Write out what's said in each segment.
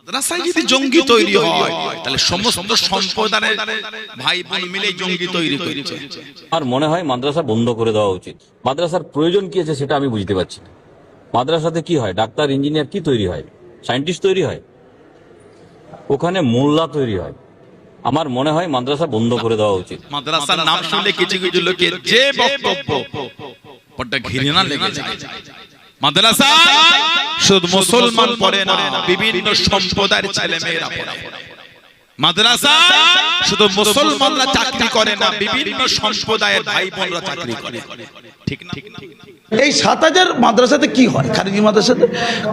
মাদ্রাসায় যদি জঙ্গি তৈরি হয় তাহলে সমস্ত সম্প্রদায়ের ভাই বোন মিলে জঙ্গি তৈরি করেছে। আর মনে হয় মাদ্রাসা বন্ধ করে দেওয়া উচিত। মাদ্রাসার প্রয়োজন কি আছে সেটা আমি বুঝতে পারছি না। মাদ্রাসাতে কি হয়? ডাক্তার, ইঞ্জিনিয়ার কি তৈরি হয়? সায়েন্টিস্ট তৈরি হয়, ওখানে মোল্লা তৈরি হয়। আমার মনে হয় মাদ্রাসা বন্ধ করে দেওয়া উচিত। মাদ্রাসার নাম শুনলে কিছু কিছু লোকের যে বক্তব্য বড় ঘৃণা লেগে যায়। মাদ্রাসা শুধু মুসলমান পড়ে না, বিভিন্ন সম্প্রদায়ের ছেলে মেয়েরা পড়ে। মাদ্রাসা শুধু মুসলমানরা চাকরি করে না, বিভিন্ন সম্প্রদায়ের ভাই বোনরা চাকরি করে। ঠিক না? এই 7000 মাদ্রাসাতে কি হয়? খারিজি মাদ্রাসাতে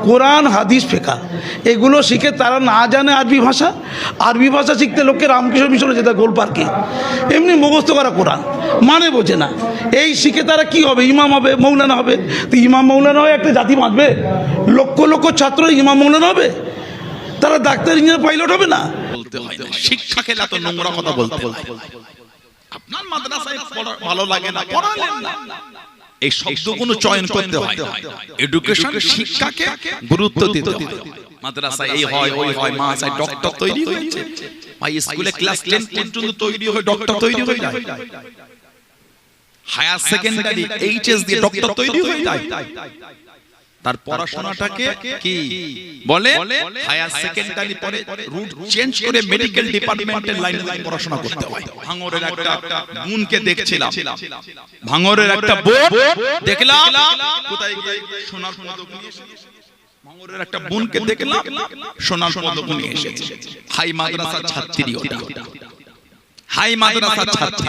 কোরআন, হাদিস, ফিকহ এগুলো শিখে তারা না জানে আরবি ভাষা। আরবি ভাষা শিখতে লোককে রামকৃষ্ণ মিশনে যেতে গোল পার্কে, এমনি মুখস্থ করা কোরআন মানে বোঝে না। এই শিখে তারা কি হবে? ইমাম হবে, মৌলানা হবে। তো ইমাম মৌলানা হয়ে একটা জাতি বাঁচবে? লক্ষ লক্ষ ছাত্র ইমাম মৌলানা হবে? তারা ডাক্তার, ইঞ্জিনিয়ার, পাইলট হবে না? বলতে হয় না শিক্ষা খেলা তো নোংরা কথা বলতে হয়। আপনার মাদ্রাসায় ভালো লাগে না, পড়ালেন না, এই শব্দগুলো চয়ন করতে হয়। এডুকেশন, শিক্ষাকে গুরুত্ব দিতে হয়। মাদ্রাসায় এই হয়, ওই হয়, মাদ্রাসায় ডক্টর তৈরি হয়েছে, ভাই স্কুলে ক্লাস 10 পর্যন্ত তৈরি হয়ে ডক্টর তৈরি হয়ে যায়। হায়ার সেকেন্ডারি এইচএস দিয়ে ডক্টর তৈরি হয়ে যায়। তার পড়াশোনাটাকে কি বলে? হায়ার সেকেন্ডারি পরে রুট চেঞ্জ করে মেডিকেল ডিপার্টমেন্টের লাইনে পড়াশোনা করতে হয়। ভাঙরের একটা বোনকে দেখছিলাম, ভাঙরের একটা বোন দেখলাম, কোথায় গিয়ে সোনার পদক নিয়ে এসেছে। ভাঙরের একটা বোনকে দেখলাম সোনার পদক নিয়ে এসেছে। হাই মাদ্রাসার ছাত্রী ওটা, হাই মাদ্রাসার ছাত্রী।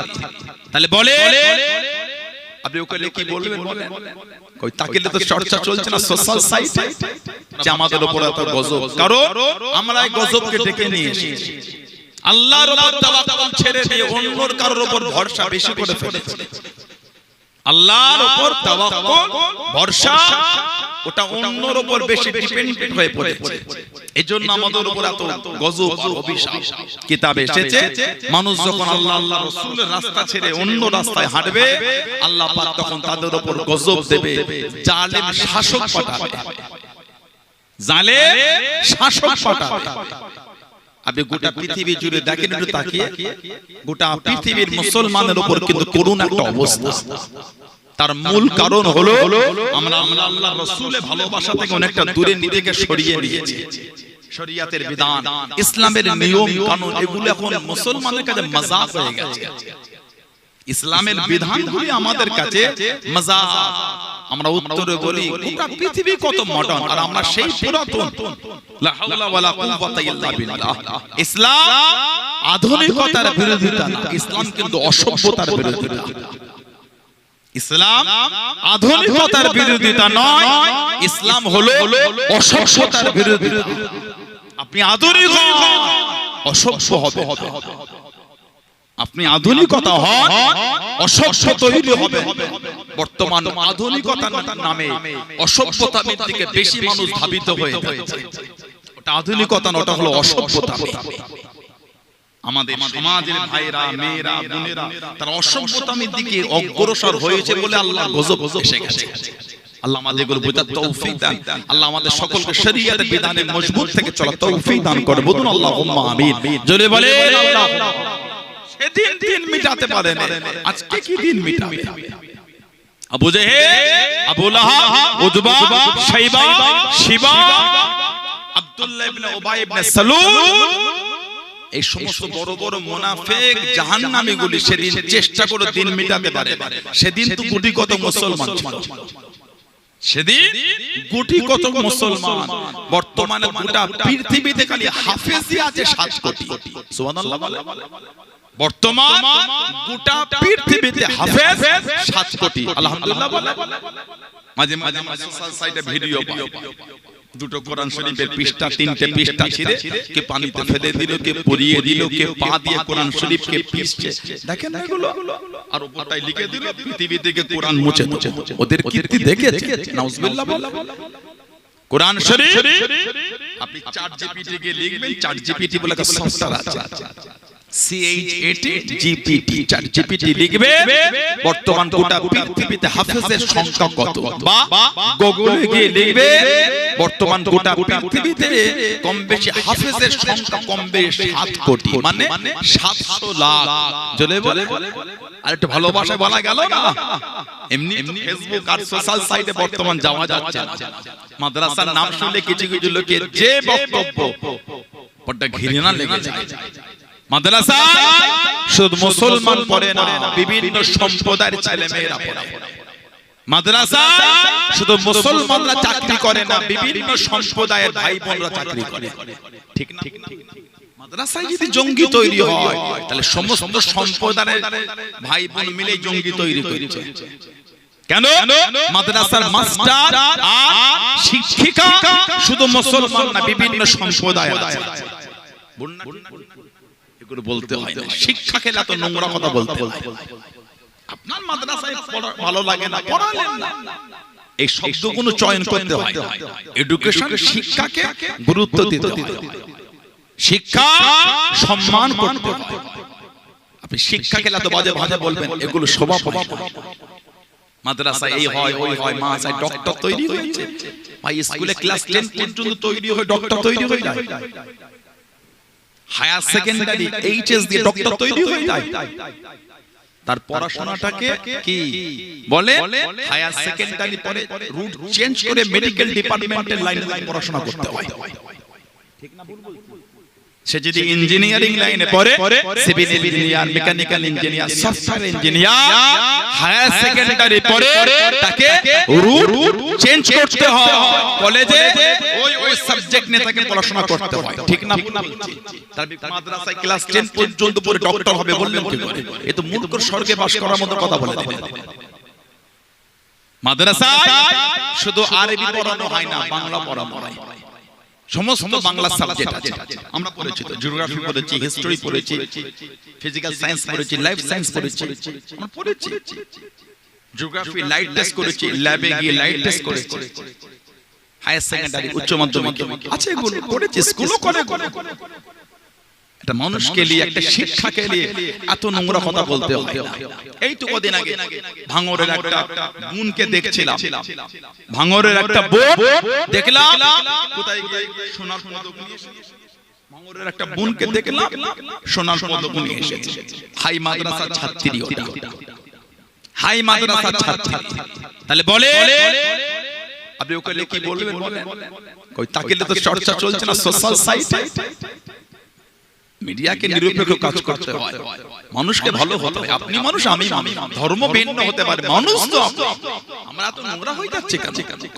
তাহলে বলে আপনি ওকে কি বলবেন? বলেন কই তাকিলে তো চর্চা চলছে না সোশ্যাল সাইটে যে আমাদের উপর এত গজব। কারণ আমরা এই গজবকে ডেকে নিয়ে এসেছি। আল্লাহর উপর তাওয়াক্কুল ছেড়ে দিয়ে অন্যর কারোর উপর ভরসা বেশি করে ফেলেছি। আল্লাহর উপর তাওয়াক্কুল, ভরসা ওটা অন্যর উপর বেশি ডিপেন্ডেন্ট হয়ে পড়েছে। এজন্য আমাদের উপর এত গজব আর অভিশাপ। কিতাবে এসেছে মানুষ যখন আল্লাহ আল্লাহ রাসূলের রাস্তা ছেড়ে অন্য রাস্তায় হাঁটবে, আল্লাহ পাক তখন তাদের উপর গজব দেবে, জালেম শাসক পাঠাবে, জালেম শাসক পাঠাবে। আপনি গোটা পৃথিবী জুড়ে দেখেন, একটু তাকিয়ে গোটা পৃথিবীর মুসলমানের উপর কিন্তু করুণ একটা অবস্থা। তার মূল কারণ হলো আমরা আল্লাহর রাসূলের ভালোবাসা থেকে অনেকটা দূরে নিজেকে সরিয়ে নিয়েছি। শরীয়তের বিধান, ইসলামের নিয়ম কানুন এগুলো এখন মুসলমানের কাছে মজাক হয়ে গেছে। ইসলামের বিধানগুলি আমাদের কাছে মজাক। আমরা উত্তরে বলি গোটা পৃথিবী কত মডার্ন, আর আমরা সেই পুরাতন। লা হাওলা ওয়ালা কুওয়াতা ইল্লা বিল্লাহ। ইসলাম আধুনিকতার বিরোধিতা না, ইসলাম কিন্তু অসভ্যতার বিরোধিতা। ইসলাম আধুনিকতার বিরোধিতা নয়, ইসলাম হলো অসভ্যতার বিরোধিতা। আপনি আধুনিক হন, অসভ্য হবে। আপনি আধুনিকতা হন, অসভ্য তৈরি হবে। বর্তমান আধুনিকতার নামে অসভ্যতা দিকে বেশি মানুষ ধাবিত হয়ে যাচ্ছে। ওটা আধুনিকতা না, ওটা হলো অসভ্যতা। আমাদের সমাজের ভাইরা, মেয়েরা, বোনেরা তারা অসভ্যতার দিকে অগ্রসর হয়েছে বলে আল্লাহ গজব এসে গেছে। আল্লাহ আমাদেরকে বোঝার তৌফিক দান। আল্লাহ আমাদের সকলকে শরীয়তের বিধানে মজবুত থেকে চলার তৌফিক দান করে। বলুন আল্লাহুম্মা আমিন। জোরে বলেন আল্লাহ। সেদিন দিন মিটাতে পারেন, আজকে কি দিন মিটাবে? আবু জেহেল, আবু লাহাব, উতবা, শাইবা, শিবা, আব্দুল্লাহ ইবনে উবাই ইবনে সালুল, এই সমস্ত বড় বড় মুনাফিক জাহান্নামীগুলি সেদিন চেষ্টা করে দিন মিটাতে পারে। সেদিন তো গুটি কত মুসলমান ছিল, সেদিন গুটি কত মুসলমান। বর্তমানে গোটা পৃথিবীতে খালি হাফেজি আছে 7 কোটি। সুবহানাল্লাহ বলে। বর্তমান গোটা পৃথিবীতে হাফেজ 7 কোটি। আলহামদুলিল্লাহ বলে। মাঝে মাঝে সোশ্যাল সাইটে ভিডিও পাই, দুটো কোরআন শরীফের পৃষ্ঠা, 3টে পৃষ্ঠা ছিঁড়ে কে পানিতে ফেলে দিল, কে পরিয়ে দিল, কে পা দিয়ে কোরআন শরীফকে পিষছে। দেখেন না এগুলো? আর ওটাই লিখে দিল পৃথিবী থেকে কোরআন মুছে মুছে। ওদের কীর্তি দেখেছে? নাউজুবিল্লাহ বলে। কোরআন শরীফ আপনি চ্যাট জিপিটি কে লিখবেন, চ্যাট জিপিটি বলে একটা সফটওয়্যার আছে, GPT ChatGPT লিখবে বর্তমান গোটা পৃথিবীতে হাফেজের সংখ্যা কত, বা গুগলে গিয়ে লিখবে বর্তমান গোটা পৃথিবীতে কম বেশি হাফেজের সংখ্যা কম বেশি 7 কোটি, মানে 700 লাখ। জলে বলে আর একটু ভালোবাসা বলা গেল না। এমনি ফেসবুক আর সোশ্যাল সাইটে বর্তমান যাওয়া যাচ্ছে না। মাদ্রাসার নাম শুনলে কিছু কিছু লোকের যে বক্তব্য বড় ঘৃণা লেগে যায়। মাদ্রাসা শুধু মুসলমান পড়ে না, বিভিন্ন সম্প্রদায়ের ছেলে মেয়েরা পড়ে। মাদ্রাসা শুধু মুসলমানরা চাকরি করে না, বিভিন্ন সম্প্রদায়ের ভাই বোনরা চাকরি করে। ঠিক না? মাদ্রাসায় যদি জঙ্গি তৈরি হয় তাহলে সমস্ত সম্প্রদায়ের ভাই বোন মিলে জঙ্গি তৈরি করছে। কেন? মাদ্রাসার মাস্টার আর শিক্ষিকা শুধু মুসলমান না, বিভিন্ন সম্প্রদায়ের আছে। এগুলো বলতে হয় না। শিক্ষা খেলা তো নোংরা কথা বলতে হয়। আপনার মাদ্রাসায় ভালো লাগে না, পড়ালেন না, এই শব্দগুলো চয়ন করতে হয়। এডুকেশন শিক্ষাকে গুরুত্ব দিতে হয়, শিক্ষা সম্মান করতে হয়। আপনি শিক্ষা খেলা তো বাজে ভাষা বলবেন, এগুলো শোভা পায় না। মাদ্রাসায় এই হয় ওই হয়, মাদ্রাসায় ডক্টর তৈরি হয়েছে, ভাই স্কুলে ক্লাস 10 পর্যন্ত তৈরি হয়ে ডক্টর তৈরি হয়ে যায়, হায়ার সেকেন্ডারি এইচএস দিয়ে ডক্টর তৈরি হয়ে যায়। তার পড়াশোনাটাকে কি বলে? হায়ার সেকেন্ডারি পরে রুট চেঞ্জ করে মেডিকেল ডিপার্টমেন্টের লাইনে পড়াশোনা করতে হয়। ঠিক না? সে যদি ইঞ্জিনিয়ারিং লাইনে পড়ে, civil engineer, mechanical engineer, software engineer, higher secondary পড়ে তাকে রুট চেঞ্জ করতে হয়, কলেজে ওই সাবজেক্ট নিয়ে তাকে পড়াশোনা করতে হয়। ঠিক না? তার মাদ্রাসায় ক্লাস 10 পর্যন্ত পড়ে ডক্টর হবে বললেন কি করে? এ তো মূর্খর স্বর্গে বাস করার মতো কথা বলে দিলেন। মাদ্রাসায় শুধু আরবি পড়ানো হয় না, বাংলা পড়ানো হয়। সমস্ত বাংলা সাবজেক্ট আছে। আমরা পড়েছি তো, জিওগ্রাফি পড়েছি, হিস্টরি পড়েছি, ফিজিক্যাল সায়েন্স পড়েছি, লাইফ সায়েন্স পড়েছি। আমরা পড়েছি জিওগ্রাফি লাইট টেস্ট করেছি, ল্যাবে গিয়ে লাইট টেস্ট করেছি। হায়ার সেকেন্ডারি, উচ্চ মাধ্যমিক আছে, এগুলো পড়েছি, স্কুলও করে। একটা মানুষকে নিয়ে, একটা শিক্ষাকে নিয়ে এত নোংরা কথা বলতে হয়। এই তো কদিন আগে ভাঙরের একটা বোনকে দেখছিলাম, ভাঙরের একটা বোন দেখলাম, কোথায় গিয়ে সোনার পদক নিয়ে এসেছে। ভাঙরের একটা বোনকে দেখলাম সোনার পদক নিয়ে এসেছে। হাই মাদ্রাসার ছাত্রী ওটা, হাই মাদ্রাসার ছাত্রী। তাহলে বলে আপনি ওকে কি বলবেন? কই তাকিলে তো চর্চা চলছে না সোশ্যাল সাইটে। মিডিয়াকে নিরপেক্ষ কাজ করতে হয়, মানুষকে ভালো হতে হয়। আপনি মানুষ, আমি মানুষ, ধর্ম ভিন্ন হতে পারে, মানুষ তো আমরা তো নোংরা হয়ে যাচ্ছে।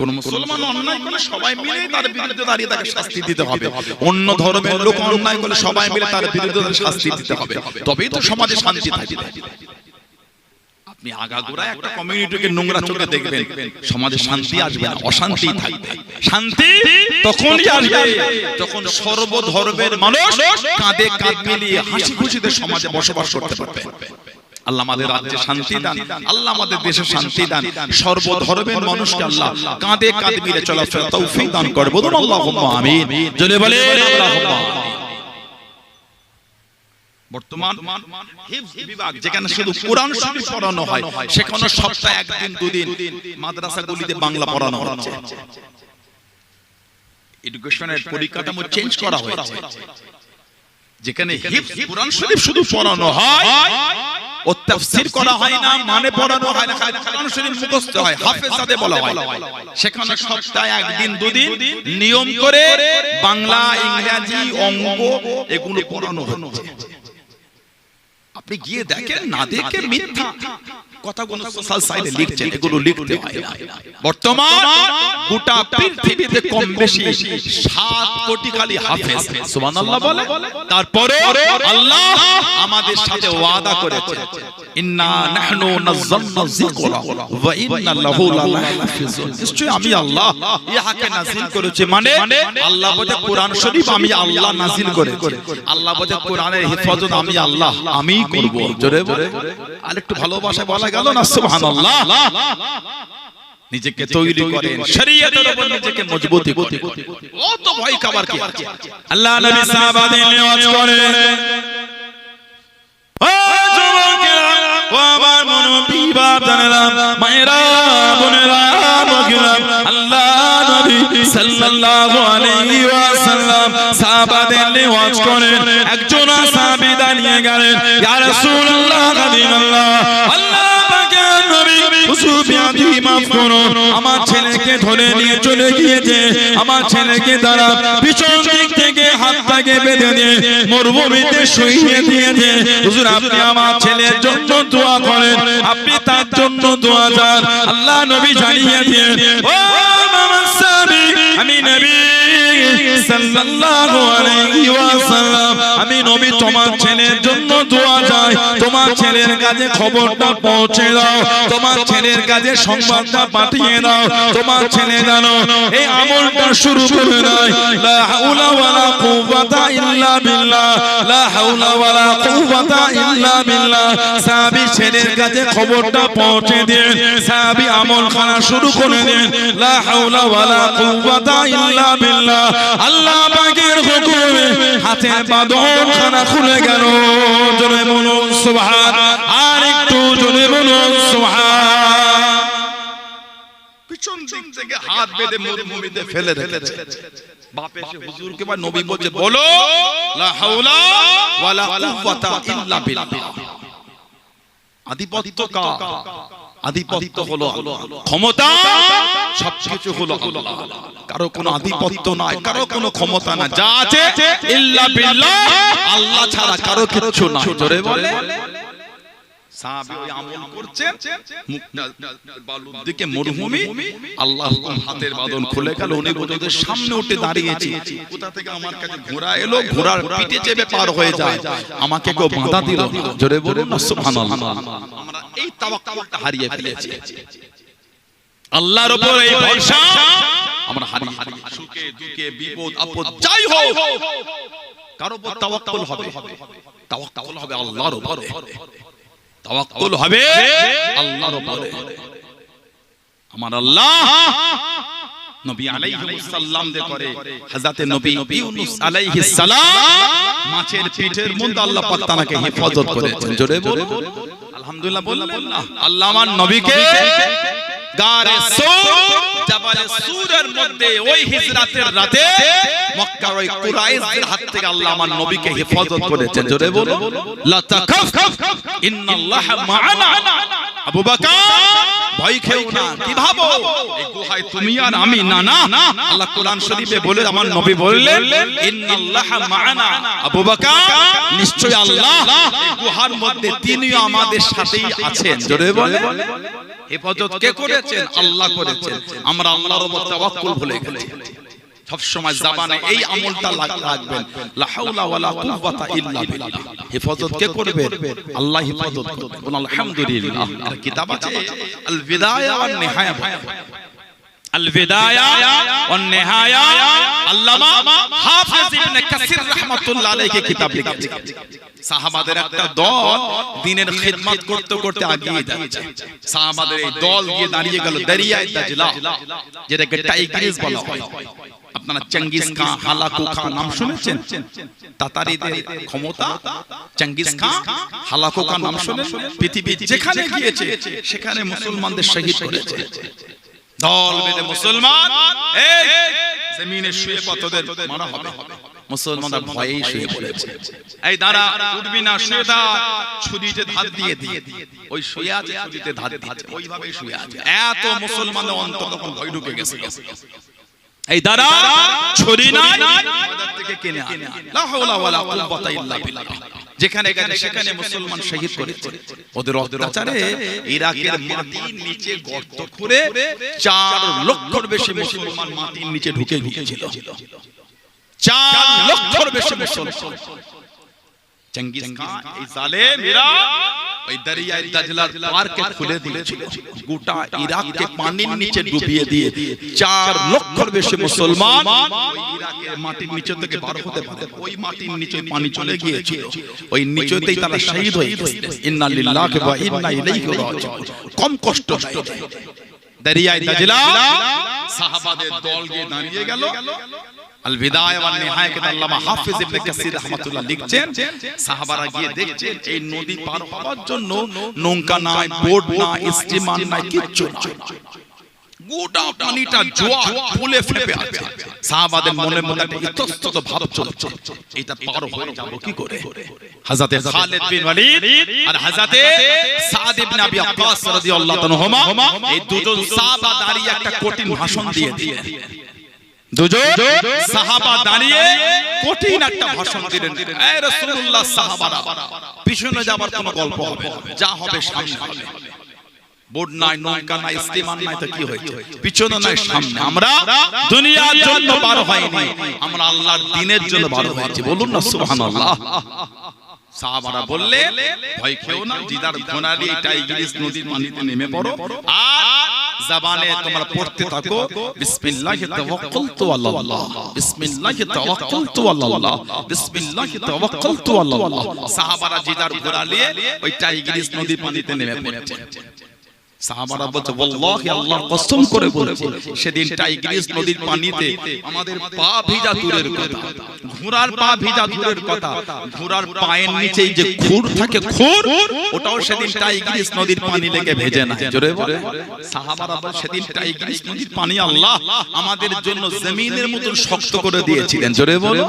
কোন মুসলমান অন্যায় করলে সবাই মিলে তার বিরুদ্ধে দাঁড়িয়ে তাকে শাস্তি দিতে হবে। অন্য ধর্মের লোক অন্যায় করলে সবাই মিলে তার বিরুদ্ধে শাস্তি দিতে হবে, তবেই তো সমাজে শান্তি থাকবে। আপনি আগাগোড়া একটা কমিউনিটিকে নোংরা চোখে দেখবেন, সমাজে শান্তি আসবে না, অশান্তি থাকবে। শান্তি তখনই আসবে যখন সর্বধর্মের মানুষ কাঁধে কাঁধ মিলিয়ে হাসি খুশিতে সমাজে বসবাস করতে পারবে। আল্লাহ আমাদের রাজ্যে শান্তি দান, আল্লাহ আমাদের দেশে শান্তি দান, সর্বধর্মের মানুষকে আল্লাহ কাঁধে কাঁধ মিলে চলাফেরা তৌফিক দান করে। বলুন আল্লাহুম্মা আমিন। জোরে বলেন আল্লাহুম্মা আমিন। বর্তমান হিফজ বিভাগ যেখানে শুধু কোরআন শরীফ পড়ানো হয়, সেখানে সপ্তাহে একদিন দুদিন মাদ্রাসাগুলিতে বাংলা পড়ানো হচ্ছে। এডুকেশনের পরিকাঠামো চেঞ্জ করা হয়েছে। যেখানে হিফজ কোরআন শরীফ শুধু পড়ানো হয়, ও তাফসীর করা হয় না, মানে পড়ানো হয় না, কোরআন শরীফ মুখস্থ হয়, হাফেজাদে বলা হয়, সেখানে সপ্তাহে একদিন দুদিন নিয়ম করে বাংলা, ইংরেজি, অঙ্ক এগুলো পড়ানো হচ্ছে। আপনি গিয়ে দেখেন, না দেখে মিথ্যা কথাগুলো সোশ্যাল সাইটে লিখছেন, এগুলো লিখতে হয় না। বর্তমান গোটা পৃথিবীতে কম বেশি 7 কোটি খালি হাফেজ, সুবহানাল্লাহ বলে। তারপরে আল্লাহ আমাদের সাথে ওয়াদা করেছে, ইন্না নাহনু নাযালনা যিকরা ওয়া ইন্না লাহু লাহাফিজুন। নিশ্চয়ই আমি আল্লাহ ইহাকে নাযিল করেছি, মানে আল্লাহ বলে কোরআন শরীফ আমি আল্লাহ নাযিল করেছি। আল্লাহ বলে কোরআনের হেফাজত আমি আল্লাহ আমি করব। জোরে বলে আরেকটু ভালোবাসায় বলা গেল না সুবহানাল্লাহ। নিজেকে তৈরি করেন, শরীয়তের উপর নিজেকে মজবুতি করতে, ও তো ভয় খাবার কি আছে। আল্লাহ নবী সাহাবাদের নিয়াজ করেন, বাজানেরা মায়েরা বোনেরা বগিরা আল্লাহ নবী সাল্লাল্লাহু আলাইহি ওয়াসাল্লাম সাহাবাদের ওয়াজ করেন একজন সাহাবী দাঁড়িয়ে গেলেন ইয়া রাসূলুল্লাহ হাবিবাল্লাহ আল্লাহ পাকের নবী সুফিয়াদি মাফ করুন আমার ছেলেকে ধরে নিয়ে চলে গিয়েছে আমার ছেলেকে দ্বারা পিছন দিক থেকে হাতটাকে বেঁধে দিয়ে মরুভূমিতে শুইয়ে দিয়েছে হুজুর আপনি আমার ছেলের জন্য দোয়া করেন আপনি তার জন্য দোয়া চান আল্লাহ নবী জানিয়ে দিয়ে ও মামা সাহাবী আমি নবী সাল্লাল্লাহু আলাইহি ওয়াসাল্লাম আমি নবী তোমার ছেলের জন্য দোয়া চাই তোমার ছেলের কাছে খবরটা পৌঁছে দাও তোমার ছেলের কাছে সংবাদটা পাঠিয়ে দাও তোমার ছেলে জানো এই আমলটা শুরু করে দেয় লা হাওলা ওয়ালা কুওয়াতা ইল্লা বিল্লাহ লা হাওলা ওয়ালা কুওয়াতা ইল্লা বিল্লাহ সাহাবী ছেলের কাছে খবরটা পৌঁছে দেন সাহাবী আমলখানা শুরু করে দেন লা হাওলা ওয়ালা কুওয়াতা ইল্লা বিল্লাহ আল্লাহ পাকের হুকুমে হাতের বাঁধনখানা খুলে গেল জোরে বলুন সুবহান আর একটু জোরে বলুন সুবহান পিছন দিক থেকে হাত বেঁধে মরুভূমিতে ফেলে রেখেছে বাপ এসে হুজুরকে বা নবী বলছে বলো লা হাওলা ওয়ালা কুওয়াতা ইল্লা বিল্লাহ আধিপত্য কার আধিপত্য হলো ক্ষমতা সবকিছু হলো আল্লাহ কারো কোনো আধিপত্য নাই কারো কোনো ক্ষমতা না যা আছে ইল্লা বিল্লাহ আল্লাহ ছাড়া কারো কিছু না জোরে বলে সাহাবী ওই আমল করছেন মুখটা বালুর দিকে মরুভূমি আল্লাহ হাতের বাঁধন খুলে গেল উনি ওদের সামনে উঠে দাঁড়িয়েছে কোথা থেকে আমার কাছে ঘোড়া এলো ঘোড়ার পিঠে চেপে পার হয়ে যায় আমাকে কেউ বাধা দিল জোরে বলুন না সুবহানাল্লাহ আমরা এই তাওয়াক্কুলটা হারিয়ে ফেলেছি আল্লাহর উপর এই ভরসা আমরা হারিয়ে সুখে দুঃখে বিপদ আপদ যাই হোক কারো উপর তাওয়াক্কুল হবে তাওয়াক্কুল হবে আল্লাহর উপরে তাওয়াক্কুল হবে আল্লাহর উপরে আমার আল্লাহ নবী আলাইহিস সালাম দে করে হযরত নবী ইউনূস আলাইহিস সালাম মাছের পেটের মধ্যে আল্লাহ পাক তাকে হেফাজত করেছেন জোরে বলুন আলহামদুলিল্লাহ বললেন না আল্লাহ আমার নবীকে গারে সূর জাবালে সূরের মধ্যে ওই হিজরাতের রাতে মক্কার ওই কুরাইশদের হাত থেকে আল্লাহ আমার নবীকে হেফাজত করেছেন জোরে বলুন লা তাখাফ ইন্নাল্লাহা মা'ানা আবু বকর ভয় খেও না কি ভাবো এই গুহায় তুমি আর আমি না না আল্লাহ কোরআন শরীফে বলে আমার নবী বললেন ইন্নাল্লাহা মা'ানা আবু বকর নিশ্চয় আল্লাহ এই গুহার মধ্যে তিনিও আমাদের সাথেই আছেন জোরে বলে হেফাজত কে করেছেন আল্লাহ করেছেন আমরা আল্লাহর উপর তাওয়াক্কুল ভুলে গেছি সব সময় জবানে এই আমলটা রাখবেন লা হাওলা ওয়ালা কুওয়াতা ইল্লা বিল্লাহ হেফাজত কে করবে আল্লাহ হেফাজত করবে বলুন আলহামদুলিল্লাহ আর কিতাব আছে আল বিদায়া ওয়ান নিহায়া আল বিদায়া ওয়ান নিহায়া আল্লামা হাফিজ ইবনে কাসির রাহমাতুল্লাহ আলাইহি কিতাব লিখেছেন সাহাবাদের একটা দল দ্বীনের খিদমত করতে করতে এগিয়ে যাচ্ছে সাহাবাদের এই দল গিয়ে দাঁড়িয়ে গেল দরিয়ায়ে দাজলা যেটাকে টাইগ্রিস বলা হয় আপনারা চেঙ্গিস খান হালাকু খান নাম শুনেছেন তাতারিদের ক্ষমতা চেঙ্গিস খান হালাকু খান নাম শুনেছেন পৃথিবী যেখানে গিয়েছে সেখানে মুসলমানদের শহীদ করেছে দল বেঁধে মুসলমান এই জমিনে শুয়ে পতদের মারা হবে মুসলমানরা ভয়ে শুয়ে পড়েছে এই দাঁড়া উঠবি না শুয়ে দা ছুরিতে ধার দিয়ে ওই শুয়ে আছে ছুরিতে ধার দিচ্ছে ওইভাবেই শুয়ে আছে এত মুসলমানদের অন্তর তখন ভয় ঢুকে গেছে এই দাঁড়া ছুরি নাই বাজার থেকে কিনে আনে লা হাওলা ওয়ালা কুওয়াতা ইল্লা বিল্লাহ যেখানে গেছে সেখানে মুসলমান শহীদ করেছে ওদের অত্যাচারে ইরাকের মাটির নিচে গর্ত খুঁড়ে 4 লক্ষর বেশি মুসলমান মাটির নিচে ঢুকে গিয়েছিল 4 লক্ষর বেশি মুসলমান চেঙ্গিস খান এই জালেমেরা ওই দরিয়ায়ে দাজলার পারকে খুলে দিয়েছিল গোটা ইরাককে পানির নিচে ডুবিয়ে দিয়ে 4 লক্ষর বেশি মুসলমান ওই ইরাকের মাটির নিচে থেকে বার হতে পারে ওই মাটির নিচে পানি চলে গিয়েছিল ওই নিচেতেই তারা শহীদ হয়ে গেছে ইন্না লিল্লাহি ওয়া ইন্না ইলাইহি রাজিউন কম কষ্ট দরিয়ায়ে দাজলা সাহাবাদের দল গিয়ে দাঁড়িয়ে গেল আল বিদায়া ওয়ান নিহায়া কে আল্লামা হাফিজ ইবনে কাসির রাহমাতুল্লাহ লিখছেন, সাহাবারা গিয়ে দেখছেন এই নদী পার হওয়ার জন্য নৌকা নাই, বোট নাই, স্টিমার নাই, কিচ্ছু নাই। গোটা পানিটা জোয়ার ফুলে ফেপে আছে। সাহাবাদের মনের মধ্যে একটা ইতস্তত ভাব চলছে, এটা পার হয়ে যাব কি করে। হযরতে খালিদ বিন ওয়ালিদ আর হযরতে সাদ ইবনে আবি ওয়াক্কাস রাদিয়াল্লাহু তাআলা এই দুজন সাহাবা দাঁড়িয়ে একটা কঠিন ভাষণ দিয়ে দিলেন। দুজন সাহাবা দাঁড়িয়ে কঠিন একটা ভাষণ দিলেন, এই রাসূলুল্লাহ সাহাবারা, পিছনে যাবার কোনো গল্প হবে না, যা হবে সামনে হবে। বোট নাই, নৌকা নাই, স্টিমার নাই, তো কি হয়েছে, পিছনে নাই সামনে। আমরা দুনিয়ার জন্য বার হইনি, আমরা আল্লাহর দ্বীনের জন্য বার হয়েছি। বলুন না সুবহানাল্লাহ। সাহাবারা বললে ভয় খেও না, জিদার ঘোনারি টাইগ্রিস নদীর পানিতে নেমে পড়ো আর জবানে তোমরা পড়তে থাকো বিসমিল্লাহি তাওয়াক্কালতু আলাল্লাহ, বিসমিল্লাহি তাওয়াক্কালতু আলাল্লাহ, বিসমিল্লাহি তাওয়াক্কালতু আলাল্লাহ। সাহাবারা জিদার ঘোরালিয়ে ওই টাইগ্রিস নদীর পানিতে নেমে পড়ছে। সাহাবারা বলছে ওয়াল্লাহি আল্লাহর কসম করে বলছি, সেদিন টাইগ্রিস নদীর পানিতে আমাদের পা ভিজা দূরের কথা, ঘোড়ার পা ভিজা দূরের কথা, ঘোড়ার পায়ের নিচে যে খুর থাকে, খুর ওটাও সেদিন টাইগ্রিস নদীর পানি লেগে ভেজে না। জোরে বলে সাহাবারা বলে সেদিন টাইগ্রিস নদীর পানি আল্লাহ আমাদের জন্য জমিনের মতো শক্ত করে দিয়েছিলেন। জোরে বলে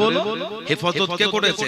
হেফাজত কে করেছে?